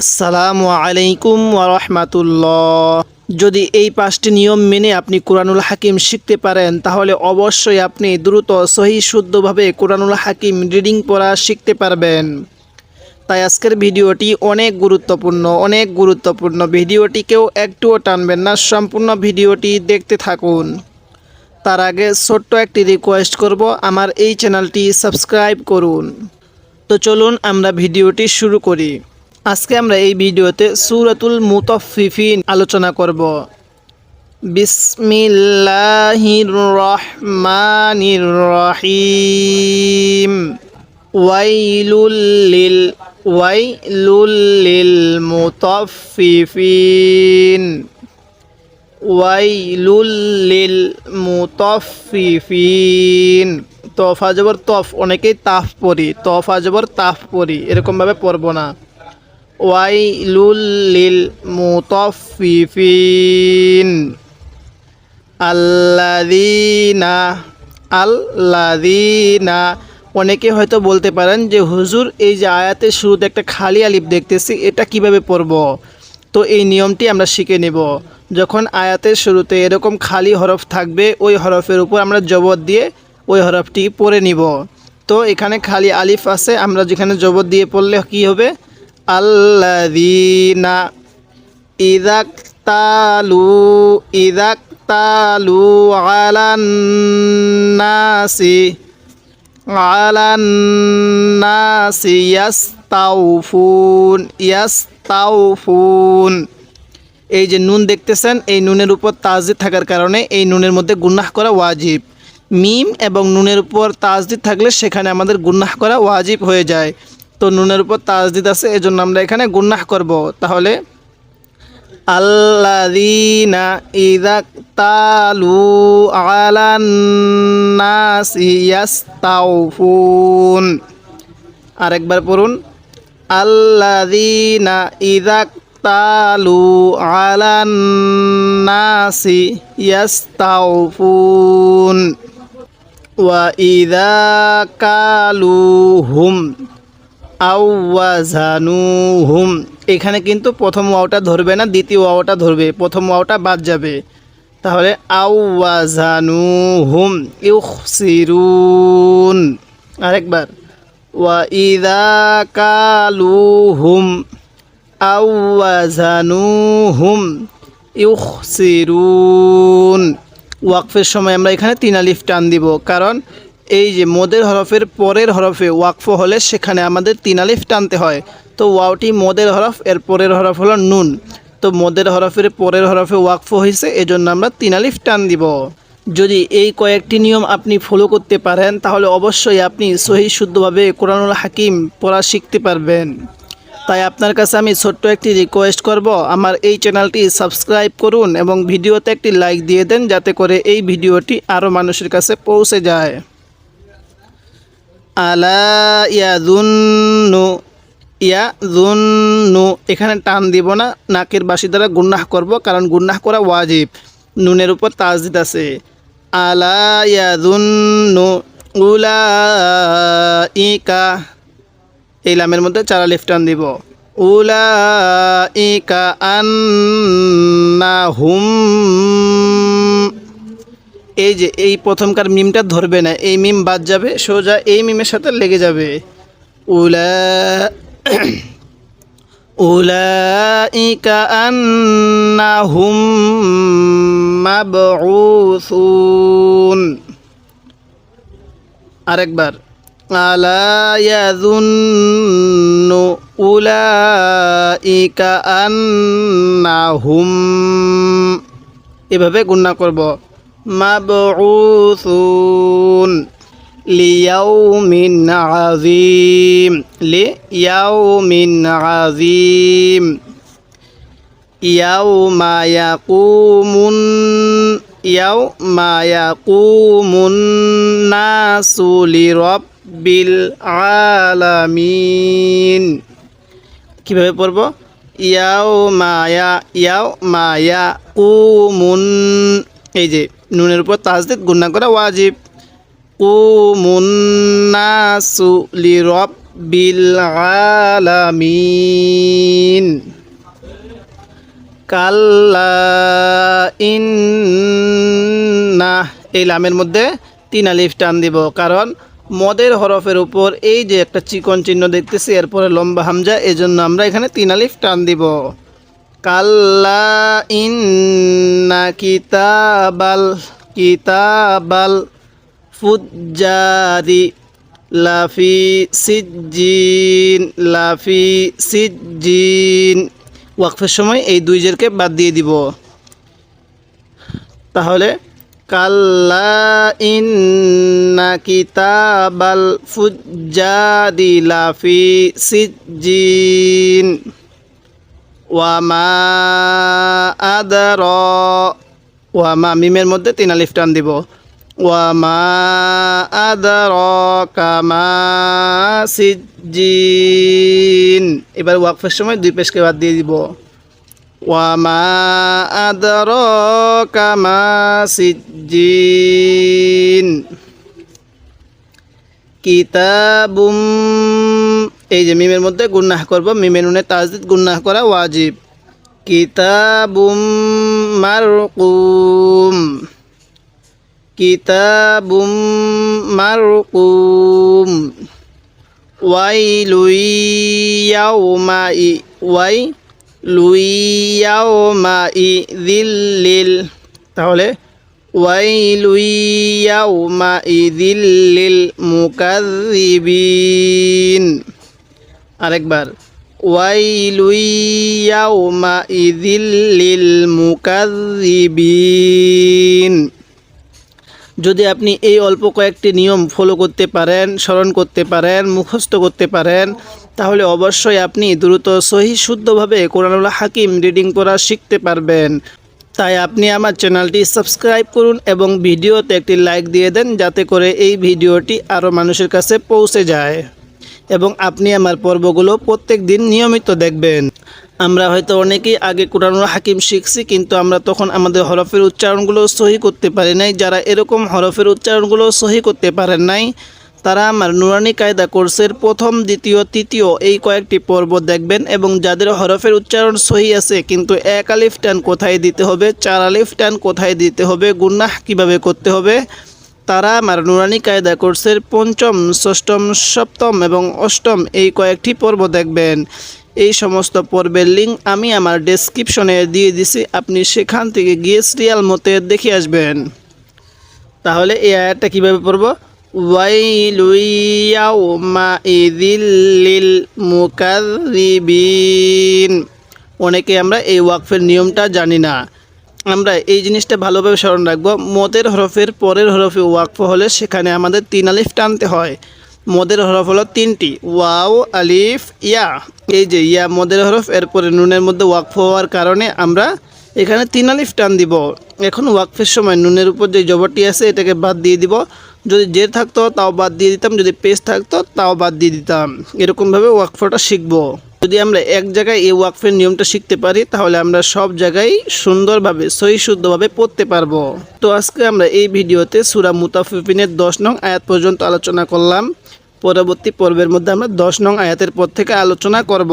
আসসালামু আলাইকুম ওয়া রাহমাতুল্লাহ। যদি এই 5টি নিয়ম মেনে আপনি কুরআনুল হাকিম শিখতে পারেন তাহলে অবশ্যই আপনি দ্রুত সহিহ শুদ্ধভাবে কুরআনুল হাকিম রিডিং পড়া শিখতে পারবেন। তাই আজকের ভিডিওটি অনেক গুরুত্বপূর্ণ। ভিডিওটিকেও একটুও টানবেন না, সম্পূর্ণ ভিডিওটি দেখতে থাকুন। তার আগে ছোট্ট একটি রিকোয়েস্ট করব, আমার এই চ্যানেলটি সাবস্ক্রাইব করুন। তো চলুন আমরা ভিডিওটি শুরু করি। আজকে আমরা এই ভিডিওতে সূরাতুল মুতাফফিফিন আলোচনা করব। বিসমিল্লাহির রহমানির রহিম। ওয়াইলুল লিল মুতাফফিফিন। ওয়াইলুল লিল মুতাফফিফিন। তফা জবর তফ, অনেকেই তাফ পড়ি, তফা জবর তাফ পড়ি, এরকমভাবে পড়ব না। ওয়াইলুল লিল মুতাফফিফিন। আল্লাযীনা অনেকে হয়তো বলতে পারেন যে হুজুর, এই যে আয়াতের শুরুতে একটা খালি আলিফ দেখতেছি, এটা কিভাবে পড়ব? তো এই নিয়মটি আমরা শিখে নেব। যখন আয়াতের শুরুতে এরকম খালি হরফ থাকবে, ওই হরফের উপর আমরা জবর দিয়ে ওই হরফটি পড়ে নিব। তো এখানে খালি আলিফ আছে, আমরা যেখানে জবর দিয়ে পড়লে কি হবে? আল্লাযীনা ইযাকতালু আলান নাসি ইয়াস্তাউফুন। এই যে নুন দেখতেছেন, এই নুনের উপর তাসদিদ থাকার কারণে এই নুনের মধ্যে গুনাহ করা ওয়াজিব। মিম এবং নুনের উপর তাসদিদ থাকলে সেখানে আমাদের গুনাহ করা ওয়াজিব হয়ে যায়। তো নুনের উপর তাসদিদ আছে, এজন্য আমরা এখানে গুনাহ করব। তাহলে আল্লাযীনা ইযাকতালু আলান নাসি ইয়াস্তাউফুন। আরেকবার পড়ুন, আল্লাযীনা ইযাকতালু আলান নাসি ইয়াস্তাউফুন ওয়া ইযা কালুহুম আও ওয়াজানুহুম। এখানে কিন্তু প্রথম ওয়াওটা ধরবে না, দ্বিতীয় ওয়াওটা ধরবে, প্রথম ওয়াওটা বাদ যাবে। তাহলে আও ওয়াজানুহুম ইউখসিরুন। আরেকবার, ওয়া ইযা কালুহুম আও ওয়াজানুহুম ইউখসিরুন। ওয়াকফের সময় আমরা এখানে 3 আলিফ টান দিব, কারণ এই যে মদের হরফের পরের হরফে ওয়াকফ হলে সেখানে আমাদের 3 আলিফ টানতে হয়। তো ওয়াওটি মদের হরফ, এর পরের হরফ হলো নুন। তো মদের হরফের পরের হরফে ওয়াকফ হয়েছে, এজন্য আমরা 3 আলিফ টান দিব। যদি এই কয়েকটি নিয়ম আপনি ফলো করতে পারেন তাহলে অবশ্যই আপনি সহিহ শুদ্ধভাবে কুরআনুল হাকিম পড়া শিখতে পারবেন। তাই আপনার কাছে আমি ছোট্ট একটি রিকোয়েস্ট করব, আমার এই চ্যানেলটি সাবস্ক্রাইব করুন এবং ভিডিওতে একটি লাইক দিয়ে দেন, যাতে করে এই ভিডিওটি আরও মানুষের কাছে পৌঁছে যায়। আলা ইয়াযুন্নু, এখানে টান দিব না, নাকের বাঁশি দ্বারা গুনাহ করব, কারণ গুনাহ করা ওয়াজিব। নুনের উপর তাসদিদ আছে। আলা ইয়াযুন্নু উলাইকা, এই লামের মধ্যে 4 আলিফ টান দিব। উলাইকা আন্নাহুম, এই যে এই প্রথমকার মিমটা ধরবে না, এই মিম বাদ যাবে, সোজা এই মিমের সাথে লেগে যাবে। উলাইকা আন্নাহুম মাবউসুন। আরেকবার, আলা ইয়াযুন্নু উলাইকা আন্নাহুম, এভাবে গুণনা করব। মাবউসুন লিয়াউমিন আযীম, লিয়াউমিন আযীম। ইয়াউমা ইয়াকুমুন নাসু লিরাব্বিল আলামিন। কীভাবে পড়ব? ইয়াউমা ইয়াকুমুন, এই যে নুনের উপর তাসদিদ গুণনা করা ওয়াজিব। কুমুন নাসু লিরাব্বিল রাব্বিল আলামিন। কাল্লা ইন্না, এই লামের মধ্যে 3 আলিফ টান দিব, কারণ মদের হরফের উপর এই যে একটা চিকন চিহ্ন দেখতেছি এরপরে লম্বা হামজা, এজন্য আমরা এখানে 3 আলিফ টান দিব। কাল্লা ইন্না কিতাবাল ফুজ্জারি লাফি সিজ্জিন। ওয়াকফের সময় এই 2 জেরকে বাদ দিয়ে দিব। তাহলে কাল্লা ইন্না কিতাবাল ফুজ্জারি লাফি সিজ্জিন। ওয়ামা ওয়ামা, মিমের মধ্যে 3 আলিফ টান দিব। ওয়ামা আদরাকা মা সিজ্জিন। এবার ওয়াকফের সময় 2 পেশকে বাদ দিয়ে দিব। ওয়ামা আদরাকা মা সিজ্জিন। কিতাবুম, এই যে মিমের মধ্যে গুন্নাহ করব, মিমের নুনে তাজদিদ গুন্নাহ করা ওয়াজিব। কিতাবুম মারকুম, কিতাবুম মারকুম। ওয়াইলু ইয়াউমাইযিল লিল, তাহলে ওয়াইলু ইয়াউমাইযিল লিল মুকাযযিবিন। আরেকবার, ওয়াইলু ইয়াউমাইযিল লিল মুকাযযিবিন। যদি আপনি এই অল্প কয়েকটি নিয়ম ফলো করতে পারেন, স্মরণ করতে পারেন, মুখস্থ করতে পারেন, তাহলে অবশ্যই আপনি দ্রুত সহি শুদ্ধভাবে কোরআনুল হাকিম রিডিং পড়া শিখতে পারবেন। তাই আপনি আমার চ্যানেলটি সাবস্ক্রাইব করুন এবং ভিডিওতে একটি লাইক দিয়ে দেন, যাতে করে এই ভিডিওটি আরও মানুষের কাছে পৌঁছে যায় এবং আপনি আমার পর্বগুলো প্রত্যেক দিন নিয়মিত দেখবেন। আমরা হয়তো অনেকেই আগে কোরআনুল হাকিম শিখছি, কিন্তু আমরা তখন আমাদের হরফের উচ্চারণগুলো সহি করতে পারি নাই। যারা এরকম হরফের উচ্চারণগুলো সহি করতে পারেন নাই, তারা আমার নুরানি কায়দা কোর্সের 1ম, 2য়, 3য় এই কয়েকটি পর্ব দেখবেন, এবং যাদের হরফের উচ্চারণ সহি আছে কিন্তু 1 আলিফ টান কোথায় দিতে হবে, 4 আলিফ টান কোথায় দিতে হবে, গুন্নাহ কিভাবে করতে হবে, তারা আমার নুরানি কায়দা কোর্সের 5ম, 6ম, 7ম এবং 8ম এই কয়েকটি পর্ব দেখবেন। এই সমস্ত পর্বের লিঙ্ক আমি আমার ডেসক্রিপশনে দিয়ে দিছি, আপনি সেখান থেকে গিয়ে সিরিয়াল মতে দেখে আসবেন। তাহলে এই আয়াতটা কীভাবে পড়ব? ওয়াইলু ইয়াউমাইযিল লিল মুকাযযিবিন। অনেকে আমরা এই ওয়াকফের নিয়মটা জানি না। আমরা এই জিনিসটা ভালোভাবে স্মরণ রাখবো। মদের হরফের পরের হরফে ওয়াকফ হলে সেখানে আমাদের 3 আলিফ টানতে হয়। মদের হরফ হলো 3টি, ওয়াও, আলিফ, ইয়া। এই যে ইয়া মদের হরফ, এরপরে নুনের মধ্যে ওয়াকফ হওয়ার কারণে আমরা এখানে 3 আলিফ টান দিব। এখন ওয়াকফের সময় নুনের উপর যে জবরটি আছে এটাকে বাদ দিয়ে দিব। যদি জের থাকতো তাও বাদ দিয়ে দিতাম, যদি পেশ থাকতো তাও বাদ দিয়ে দিতাম। এরকমভাবে ওয়াকফটা শিখবো। যদি আমরা এক জায়গায় এই ওয়াকফের নিয়মটা শিখতে পারি, তাহলে আমরা সব জায়গায় সুন্দরভাবে সহি শুদ্ধভাবে পড়তে পারবো। তো আজকে আমরা এই ভিডিওতে সূরা মুতাফফিফিনের 10 নং আয়াত পর্যন্ত আলোচনা করলাম। পরবর্তী পর্বের মধ্যে আমরা 10 নং আয়াতের পর থেকে আলোচনা করব।